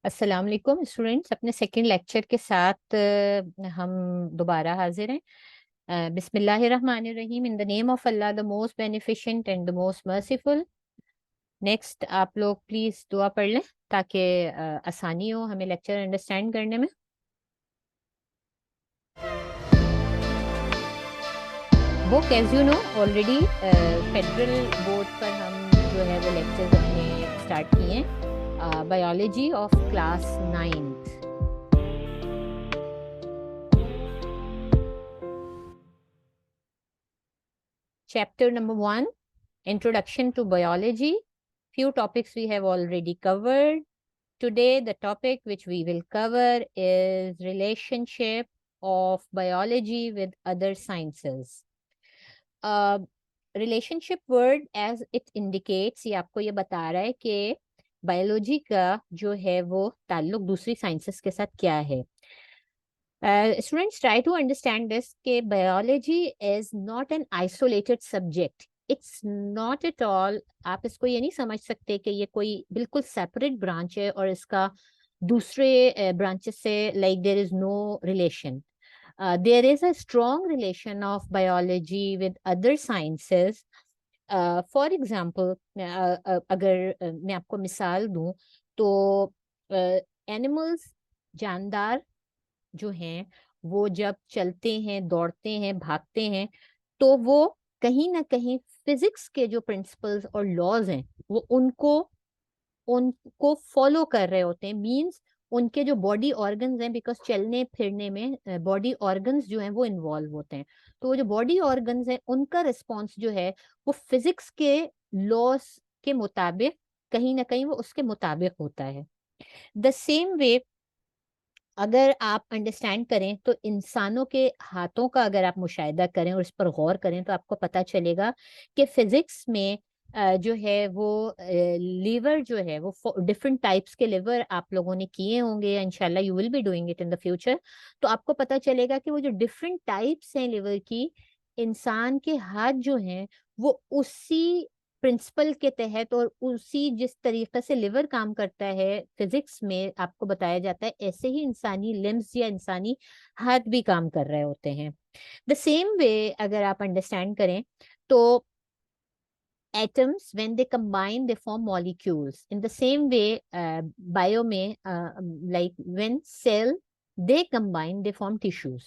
अस्सलाम वालेकुम स्टूडेंट्स। अपने सेकंड लेक्चर के साथ हम दोबारा हाजिर हैं। बिस्मिल्लाहिर्रहमानिर्रहीम। In the name of Allah, the most beneficent and the most merciful. Next आप लोग प्लीज दुआ पढ़ लें ताकि आसानी हो हमें लेक्चर अंडरस्टैंड करने में। Book as you know already federal board पर हम जो है वो लेक्चर्स अपने स्टार्ट किए हैं। Biology of class 9th। Chapter number 1, Introduction to Biology. Few topics we have already covered. Today, the topic which we will cover is relationship of biology with other sciences. Relationship word as it indicates, ये आपको ये बता रहा है कि biology का जो है वो ताल्लुक दूसरी साइंसेस के साथ क्या है। Students, try to understand this कि biology is not an isolated subject. It's not at all, आप इसको ये नहीं समझ सकते कि ये कोई बिल्कुल सेपरेट ब्रांच है और इसका दूसरे ब्रांचेस से like there is no relation. There is a strong relation of biology with other sciences. For example, अगर मैं आपको मिसाल दूं तो एनिमल्स, जानदार जो हैं वो जब चलते हैं, दौड़ते हैं, भागते हैं तो वो कहीं ना कहीं फिजिक्स के जो प्रिंसिपल्स और लॉज हैं वो उनको उनको फॉलो कर रहे होते हैं। मींस उनके जो बॉडी ऑर्गन्स हैं, बिकॉज चलने फिरने में बॉडी ऑर्गन्स जो हैं वो इन्वॉल्व होते हैं, तो वो जो बॉडी ऑर्गन्स हैं उनका रिस्पॉन्स जो है वो फिजिक्स के लॉज के मुताबिक कहीं ना कहीं वो उसके मुताबिक होता है। द सेम वे अगर आप अंडरस्टैंड करें तो इंसानों के हाथों का अगर आप मुशाहिदा करें और इस पर गौर करें तो आपको पता चलेगा कि फिजिक्स में जो है वो लीवर जो है वो डिफरेंट टाइप्स के लिवर आप लोगों ने किए होंगे, इंशाल्लाह you will be doing it in the future. तो आपको पता चलेगा कि वो जो डिफरेंट टाइप्स हैं लिवर की, इंसान के हाथ जो हैं वो उसी प्रिंसिपल के तहत और उसी जिस तरीके से लिवर काम करता है फिजिक्स में आपको बताया जाता है, ऐसे ही इंसानी लिम्स या इंसानी हाथ भी काम कर रहे होते हैं। द सेम वे अगर आप अंडरस्टैंड करें तो atoms when they combine they form molecules. In the same way bio में like when cell they combine they form tissues.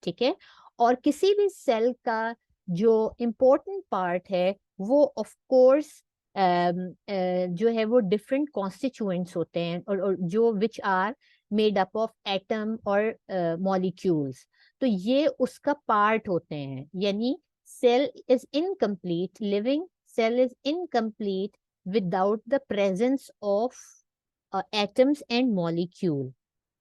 ठीक है। और किसी भी सेल का जो इम्पोर्टेंट पार्ट है वो ऑफ कोर्स जो है वो डिफरेंट कॉन्स्टिट्यूएंट्स होते हैं और जो which are made up of atom और मॉलिक्यूल्स। तो ये उसका पार्ट होते हैं, यानी cell is incomplete, living cell is incomplete without the presence of atoms and molecule.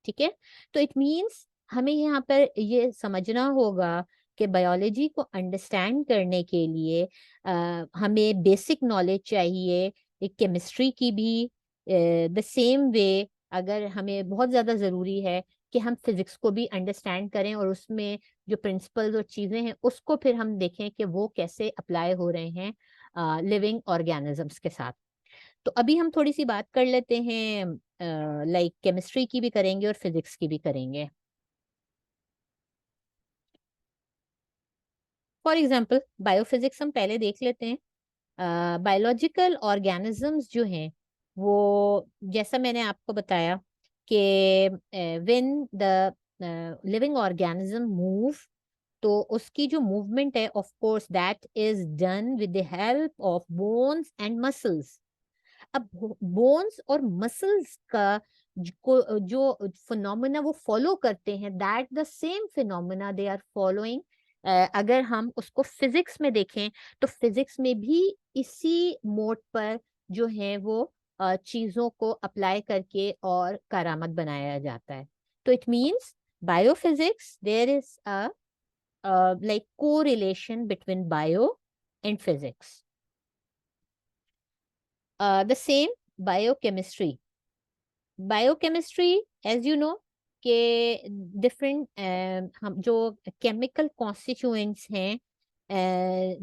ठीक है। तो इट मीन्स हमें यहाँ पर ये समझना होगा कि बायोलॉजी को अंडरस्टैंड करने के लिए हमें बेसिक नॉलेज चाहिए, एक केमिस्ट्री की भी। द सेम वे अगर हमें बहुत ज़्यादा ज़रूरी है कि हम फिजिक्स को भी अंडरस्टैंड करें और उसमें जो प्रिंसिपल्स और चीज़ें हैं उसको फिर हम देखें कि वो कैसे अप्लाई हो रहे हैं लिविंग ऑर्गेनिजम्स के साथ। तो अभी हम थोड़ी सी बात कर लेते हैं, लाइक केमिस्ट्री की भी करेंगे और फिजिक्स की भी करेंगे। फॉर एग्जांपल बायोफिजिक्स हम पहले देख लेते हैं। बायोलॉजिकल ऑर्गेनिजम्स जो हैं वो जैसा मैंने आपको बताया कि when the living organism move तो उसकी जो मूवमेंट है of course that is done with the help of bones and muscles. अब बोन्स और मसल्स का जो फिनोमेना वो फॉलो करते हैं that the same phenomena they are following. अगर हम उसको फिजिक्स में देखें तो फिजिक्स में भी इसी मोड पर जो है वो चीजों को अप्लाई करके और करामत बनाया जाता है। तो it means biophysics there is a like correlation between bio and physics. The same biochemistry. Biochemistry, as you know, के डिफरेंट हम जो केमिकल कॉन्स्टिट्यूएंट्स हैं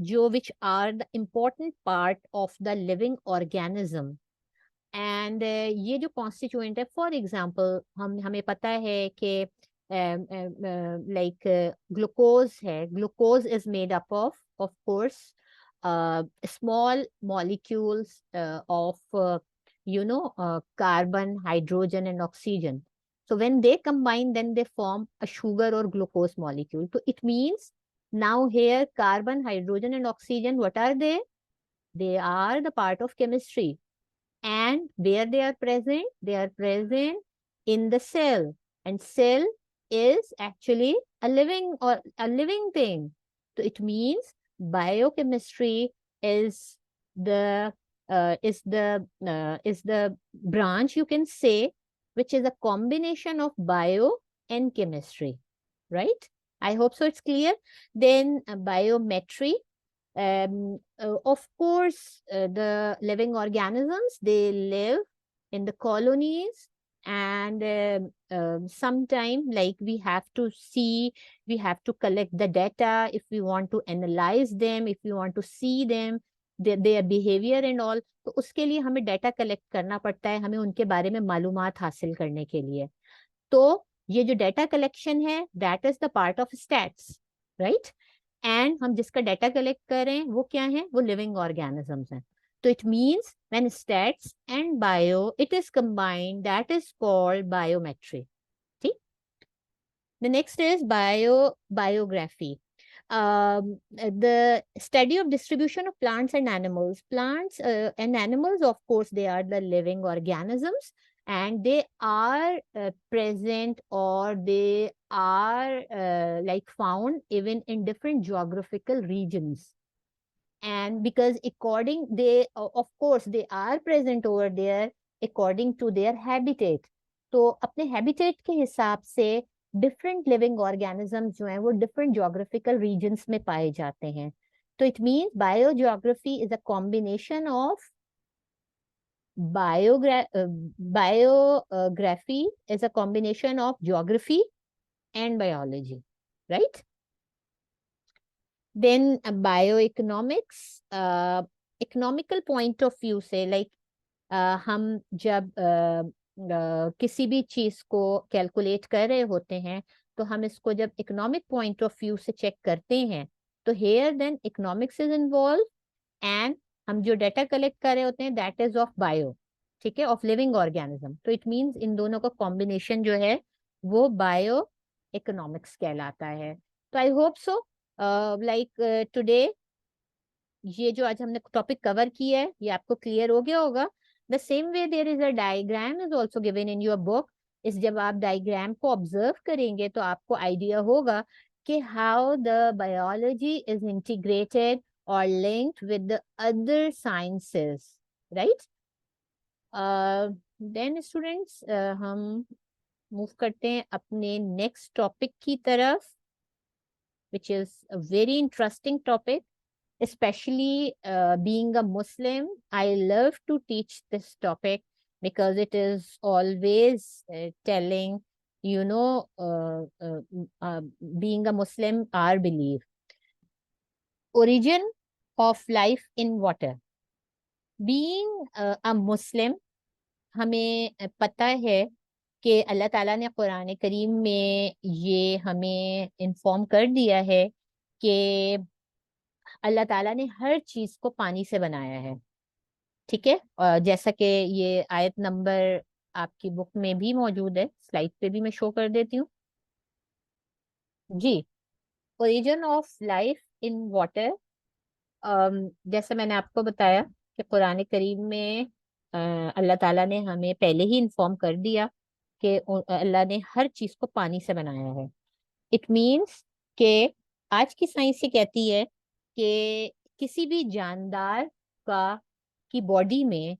जो which are the important part of the living organism and ये जो constituent है, for example हमें पता है कि लाइक ग्लूकोज है, glucose is made up of course small molecules of carbon, hydrogen and oxygen. So when they combine, then they form a sugar or glucose molecule. So it means now here carbon, hydrogen and oxygen, what are they? They are the part of chemistry. And where they are present? They are present in the cell. And cell is actually a living thing. So it means biochemistry is the is the branch, you can say, which is a combination of bio and chemistry, right? I hope so it's clear. Then biometry, of course, the living organisms, they live in the colonies, and sometime like we have to see, we have to collect the data if we want to analyze them, if we want to see them, their behavior and all. तो उसके लिए हमें data collect करना पड़ता है, हमें उनके बारे में मालूमात हासिल करने के लिए। तो ये जो डाटा कलेक्शन है, that is the part of stats, right? And हम जिसका डाटा कलेक्ट कर रहे हैं वो क्या है? वो लिविंग ऑर्गेनिजम्स हैं। तो it means when stats and bio it is combined, that is called biometry. ठीक। The next is biography, the study of distribution of plants and animals. Plants and animals, of course, they are the living organisms, and they are present, or they are like found even in different geographical regions. And because according they of course they are present over there according to their habitat. तो अपने habitat के हिसाब से different living organisms जो हैं वो different geographical regions में पाए जाते हैं। तो it means biogeography is a combination of biography is a combination of geography and biology, right? Then bioeconomics, economical point of view से like हम जब किसी भी चीज को कैलकुलेट कर रहे होते हैं तो हम इसको जब इकोनॉमिक पॉइंट ऑफ व्यू से चेक करते हैं तो here then economics is involve, and हम जो डाटा कलेक्ट कर रहे होते हैं दैट इज ऑफ बायो, ठीक है, ऑफ लिविंग ऑर्गेनिज्म। तो इट मींस इन दोनों का कॉम्बिनेशन जो है वो बायो इकोनॉमिक्स कहलाता है। तो I hope so like today ये जो आज हमने टॉपिक कवर किया है ये आपको क्लियर हो गया होगा। The same way there is a diagram is also given in your book. इस जब आप डायग्राम को ऑब्जर्व करेंगे तो आपको आइडिया होगा कि how the biology is integrated और linked with the other sciences, right? Then students हम मूव करते हैं अपने नेक्स्ट टॉपिक की तरफ, which is a very interesting topic. Especially being a Muslim, I love to teach this topic because it is always telling, being a Muslim, our belief. Origin of life in water. Being a Muslim, हमें पता है कि अल्लाह ताला ने कुरान करीम में ये हमें inform कर दिया है कि अल्लाह ताला ने हर चीज को पानी से बनाया है, ठीक है। और जैसा कि ये आयत नंबर आपकी बुक में भी मौजूद है, स्लाइड पे भी मैं शो कर देती हूँ जी। Origin of life in water, जैसे मैंने आपको बताया कि कुरान करीम में अल्लाह ताला ने हमें पहले ही इन्फॉर्म कर दिया कि अल्लाह ने हर चीज को पानी से बनाया है। इट मीन्स कि आज की साइंस ये कहती है कि किसी भी जानदार का की बॉडी में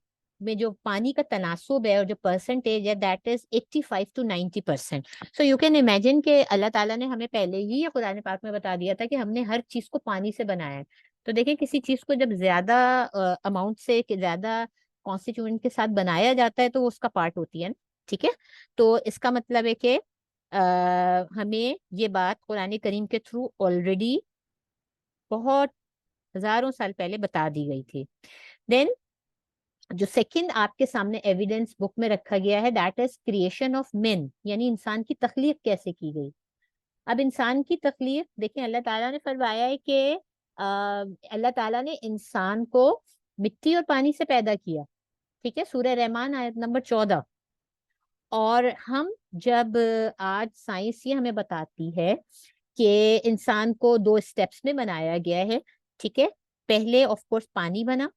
जो पानी का तनासुब है और जो परसेंटेज है that is 85 to 90%। So you can imagine कि अल्लाह ताला ने हमें पहले ही ये कुरान पाक में बता दिया था कि हमने हर चीज को पानी से बनाया है। तो देखिए किसी चीज को जब ज्यादा अमाउंट से ज्यादा कॉन्स्टिट्यूएंट के साथ बनाया जाता है तो वो उसका पार्ट होती है ना, ठीक है। तो इसका मतलब है कि हमें ये बात कुरान करीम के थ्रू ऑलरेडी बहुत हजारों साल पहले बता दी गई थी। देन जो सेकंड आपके सामने एविडेंस बुक में रखा गया है, that is creation of main, यानी इंसान की तख्लीक कैसे की गई। अब इंसान की तख्लीक देखें, अल्लाह ताला ने फरमाया है कि अल्लाह ताला ने इंसान को मिट्टी और पानी से पैदा किया। ठीक है, सूरह रहमान आयत नंबर 14। और हम जब आज साइंस ये हमें बताती है कि इंसान को दो स्टेप्स में बनाया गया है। ठीक है, पहले ऑफ कोर्स पानी बना,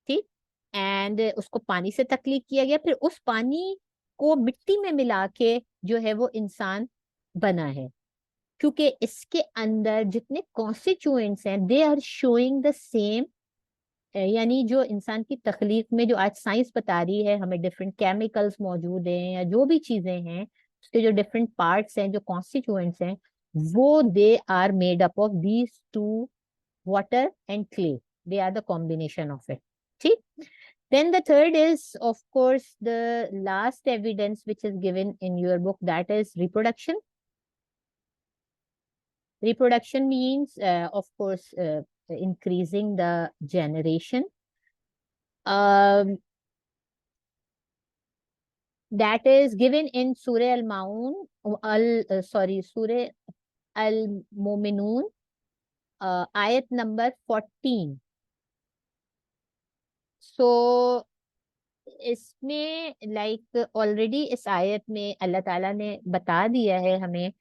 ठीक, एंड उसको पानी से तख्लीक किया गया, फिर उस पानी को मिट्टी में मिला के जो है वो इंसान बना है। क्योंकि इसके अंदर जितने कॉन्स्टिट्यूएंट्स हैं they are showing the same, यानी जो इंसान की तख्लीक में जो आज साइंस बता रही है हमें, डिफरेंट केमिकल्स मौजूद हैं या जो भी चीजें हैं, उसके जो डिफरेंट पार्ट्स हैं, जो कॉन्स्टिट्यूएंट्स हैं, वो they are made up of these two, water and clay, they are the combination of it. ठीक, then the third is of course the last evidence which is given in your book, that is reproduction. Reproduction means of course increasing the generation. um, that is given in Surah Al-Maun, Surah Al-Muminun, ayat number 14. So इसमें like already इस आयत में अल्लाह ताला ने बता दिया है हमें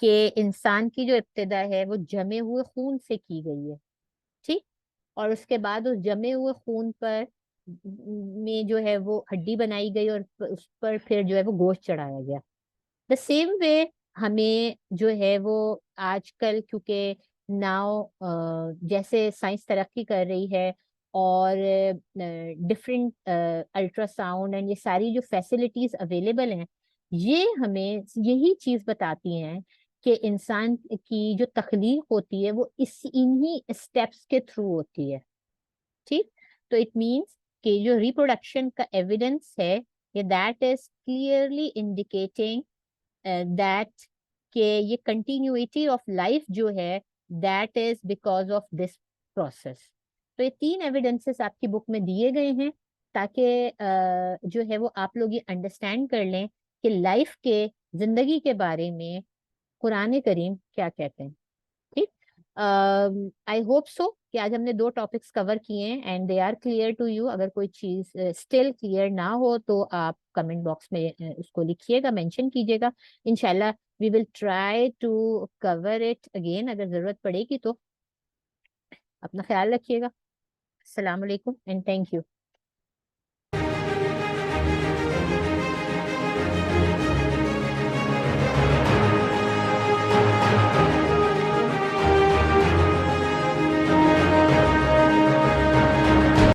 कि इंसान की जो इब्तिदा है वो जमे हुए खून से की गई है। ठीक, और उसके बाद उस जमे हुए खून पर में जो है वो हड्डी बनाई गई और उस पर फिर जो है वो गोश्त चढ़ाया गया। द सेम वे हमें जो है वो आजकल, क्योंकि नाउ जैसे साइंस तरक्की कर रही है और डिफरेंट अल्ट्रासाउंड एंड ये सारी जो फैसिलिटीज अवेलेबल हैं, ये हमें यही चीज बताती हैं कि इंसान की जो तख्लीक होती है वो इन्हीं स्टेप्स के थ्रू होती है। ठीक, तो इट मीन्स कि जो रिप्रोडक्शन का एविडेंस है, ये that is clearly indicating that कि ये कंटिन्यूटी ऑफ लाइफ जो है that is because of this process. तो ये तीन एविडेंसेस आपकी बुक में दिए गए हैं ताकि जो है वो आप लोग ये अंडरस्टैंड कर लें कि लाइफ के, जिंदगी के बारे में कुरान करीम क्या कहते हैं। ठीक, आई होप सो कि आज हमने दो टॉपिक्स कवर किए हैं and they are clear to you. अगर कोई चीज स्टिल क्लियर ना हो तो आप कमेंट बॉक्स में उसको लिखिएगा, मेंशन कीजिएगा। इंशाल्लाह we will try to cover it again अगर जरूरत पड़ेगी तो। अपना ख्याल रखिएगा। अस्सलाम वालेकुम एंड थैंक यू।